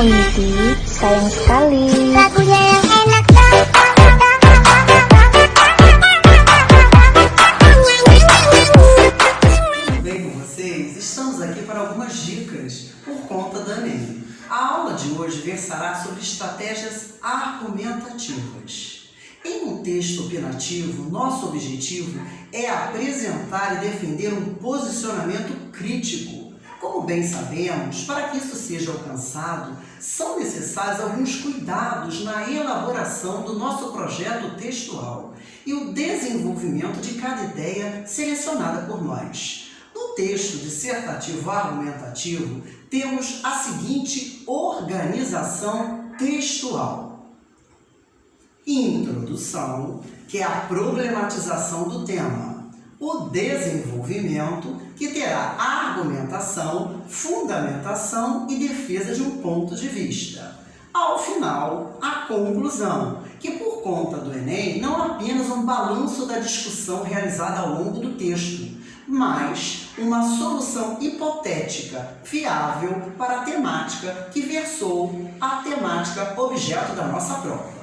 Inti, sayang sekali. Lagunya yang enak Tudo bem com vocês? Estamos aqui para algumas dicas por conta da Enem. A aula de hoje versará sobre estratégias argumentativas. Em um texto opinativo, nosso objetivo é apresentar e defender um posicionamento crítico. Como bem sabemos, para que isso seja alcançado, são necessários alguns cuidados na elaboração do nosso projeto textual e o desenvolvimento de cada ideia selecionada por nós. No texto dissertativo argumentativo, temos a seguinte organização textual. Introdução, que é a problematização do tema. O desenvolvimento, que terá argumentação, fundamentação e defesa de um ponto de vista. Ao final, a conclusão, que por conta do Enem não é apenas um balanço da discussão realizada ao longo do texto, mas uma solução hipotética, viável para a temática que versou a temática objeto da nossa prova.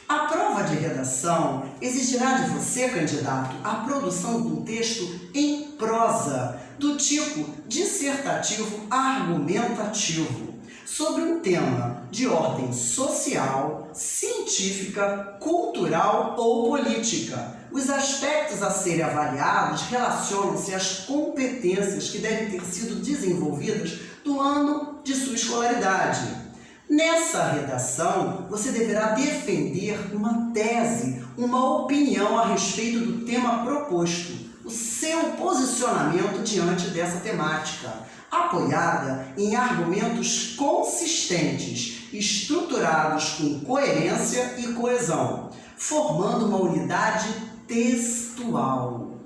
A prova de redação exigirá de você, candidato, a produção de um texto em prosa, do tipo dissertativo argumentativo, sobre um tema de ordem social, científica, cultural ou política. Os aspectos a serem avaliados relacionam-se às competências que devem ter sido desenvolvidas no ano de sua escolaridade. Nessa redação, você deverá defender uma tese, uma opinião a respeito do tema proposto, o seu posicionamento diante dessa temática, apoiada em argumentos consistentes, estruturados com coerência e coesão, formando uma unidade textual.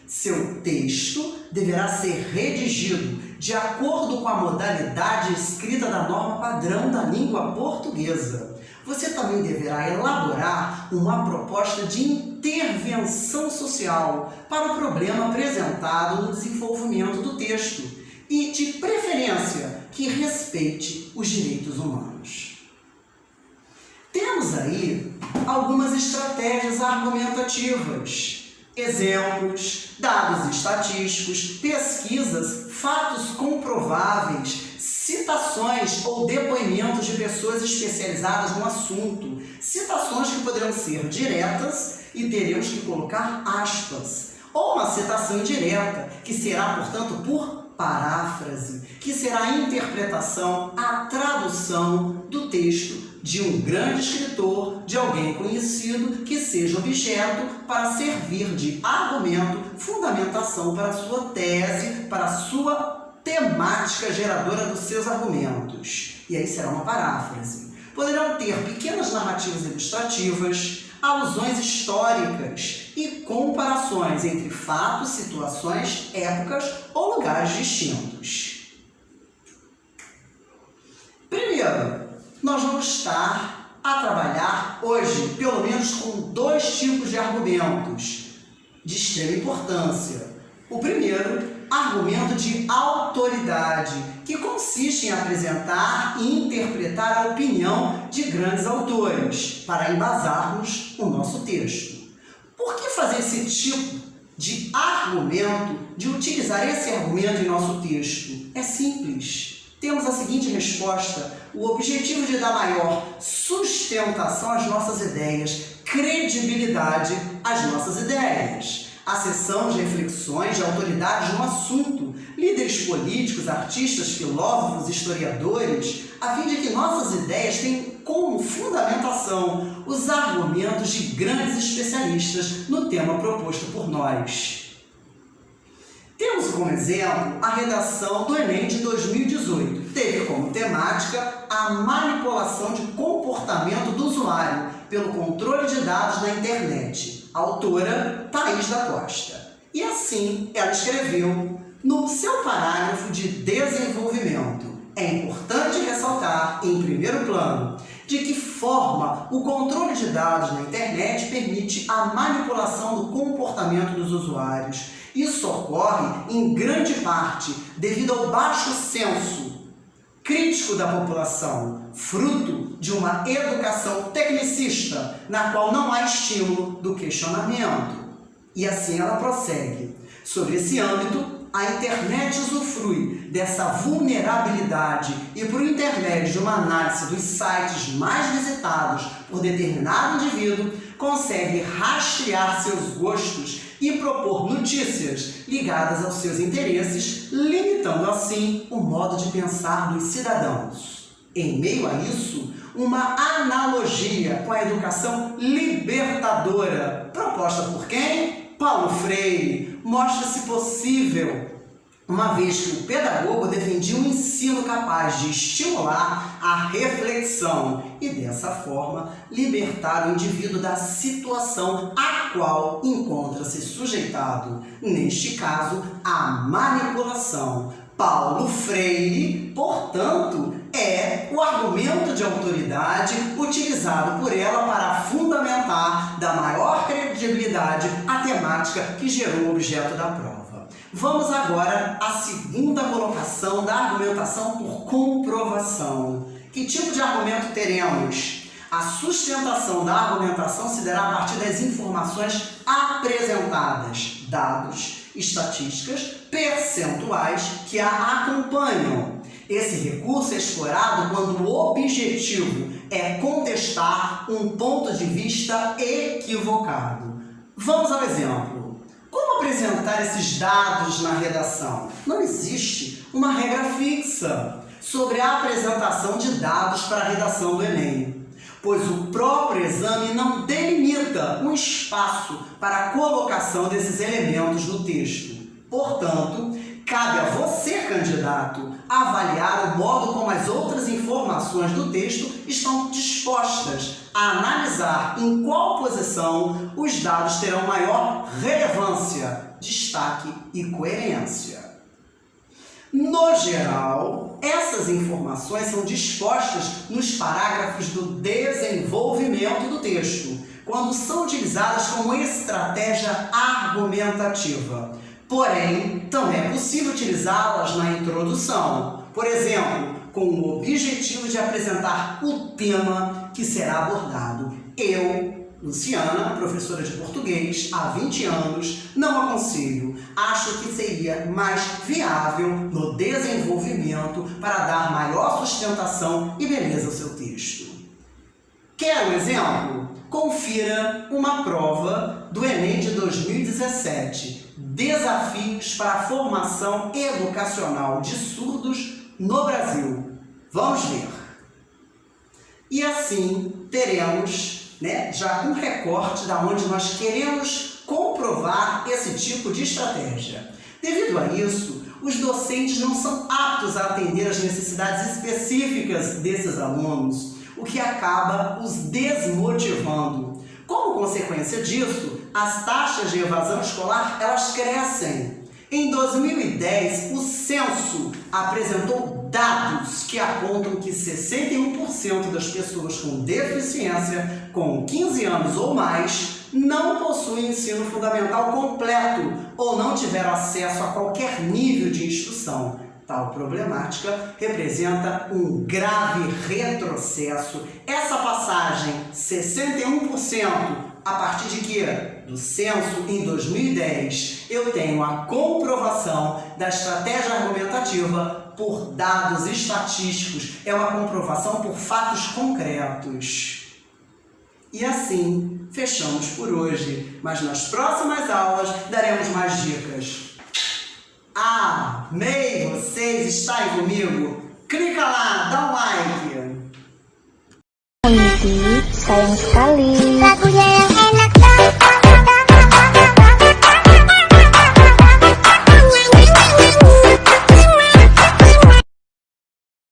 Seu texto deverá ser redigido de acordo com a modalidade escrita da norma padrão da língua portuguesa. Você também deverá elaborar uma proposta de intervenção social para o problema apresentado no desenvolvimento do texto e, de preferência, que respeite os direitos humanos. Temos aí algumas estratégias argumentativas. Exemplos, dados estatísticos, pesquisas, fatos comprováveis, citações ou depoimentos de pessoas especializadas no assunto, citações que poderão ser diretas e teremos que colocar aspas, ou uma citação indireta, que será, portanto, por paráfrase, que será a interpretação, a tradução do texto de um grande escritor, de alguém conhecido, que seja objeto para servir de argumento, fundamentação para a sua tese, para a sua temática geradora dos seus argumentos. E aí será uma paráfrase. Poderão ter pequenas narrativas ilustrativas, alusões históricas e comparações entre fatos, situações, épocas ou lugares distintos. Primeiro, nós vamos estar a trabalhar hoje, pelo menos com dois tipos de argumentos de extrema importância. O primeiro, argumento de autoridade, que consiste em apresentar e interpretar a opinião de grandes autores, para embasarmos o nosso texto. Por que fazer esse tipo de argumento, de utilizar esse argumento em nosso texto? É simples. Temos a seguinte resposta: o objetivo de dar maior sustentação às nossas ideias, credibilidade às nossas ideias. Acessão de reflexões de autoridades no assunto, líderes políticos, artistas, filósofos, historiadores, a fim de que nossas ideias tenham como fundamentação os argumentos de grandes especialistas no tema proposto por nós. Temos como exemplo a redação do Enem de 2018. Teve como temática a manipulação de comportamento do usuário pelo controle de dados na internet. Autora Thaís da Costa. E assim ela escreveu no seu parágrafo de desenvolvimento: é importante ressaltar, em primeiro plano, de que forma o controle de dados na internet permite a manipulação do comportamento dos usuários. Isso ocorre, em grande parte, devido ao baixo senso crítico da população, fruto de uma educação tecnicista, na qual não há estímulo do questionamento. E assim ela prossegue. Sobre esse âmbito, a internet usufrui dessa vulnerabilidade e, por intermédio de uma análise dos sites mais visitados por determinado indivíduo, consegue rastrear seus gostos e propor notícias ligadas aos seus interesses, limitando assim o modo de pensar dos cidadãos. Em meio a isso, uma analogia com a educação libertadora, proposta por quem? Paulo Freire, mostra-se possível, uma vez que o pedagogo defendia um ensino capaz de estimular a reflexão e, dessa forma, libertar o indivíduo da situação a qual encontra-se sujeitado, neste caso, a manipulação. Paulo Freire, portanto, é o argumento de autoridade utilizado por ela para fundamentar da maior credibilidade a temática que gerou o objeto da prova. Vamos agora à segunda colocação da argumentação por comprovação. Que tipo de argumento teremos? A sustentação da argumentação se dará a partir das informações apresentadas, dados, estatísticas, percentuais que a acompanham. Esse recurso é explorado quando o objetivo é contestar um ponto de vista equivocado. Vamos ao exemplo. Como apresentar esses dados na redação? Não existe uma regra fixa sobre a apresentação de dados para a redação do Enem, pois o próprio exame não delimita um espaço para a colocação desses elementos no texto. Portanto, cabe a você, candidato, avaliar o modo como as outras informações do texto estão dispostas a analisar em qual posição os dados terão maior relevância, destaque e coerência. No geral, essas informações são dispostas nos parágrafos do desenvolvimento do texto, quando são utilizadas como estratégia argumentativa. Porém, também é possível utilizá-las na introdução, por exemplo, com o objetivo de apresentar o tema que será abordado. Eu, Luciana, professora de português há 20 anos, não aconselho. Acho que seria mais viável no desenvolvimento para dar maior sustentação e beleza ao seu texto. Quer um exemplo? Confira uma prova do Enem de 2017. Desafios para a formação educacional de surdos no Brasil. Vamos ver. E assim teremos, já um recorte da onde nós queremos comprovar esse tipo de estratégia. Devido a isso, os docentes não são aptos a atender às necessidades específicas desses alunos, o que acaba os desmotivando. Como consequência disso, as taxas de evasão escolar elas crescem. Em 2010, o censo apresentou dados que apontam que 61% das pessoas com deficiência com 15 anos ou mais não possuem ensino fundamental completo ou não tiveram acesso a qualquer nível de instrução. Tal problemática representa um grave retrocesso. Essa passagem, 61%, a partir de quê? Do censo em 2010, eu tenho a comprovação da estratégia argumentativa por dados estatísticos. É uma comprovação por fatos concretos. E assim, fechamos por hoje. Mas nas próximas aulas daremos mais dicas. Amei vocês estarem comigo? Clica lá, dá um like. Sayang sekali.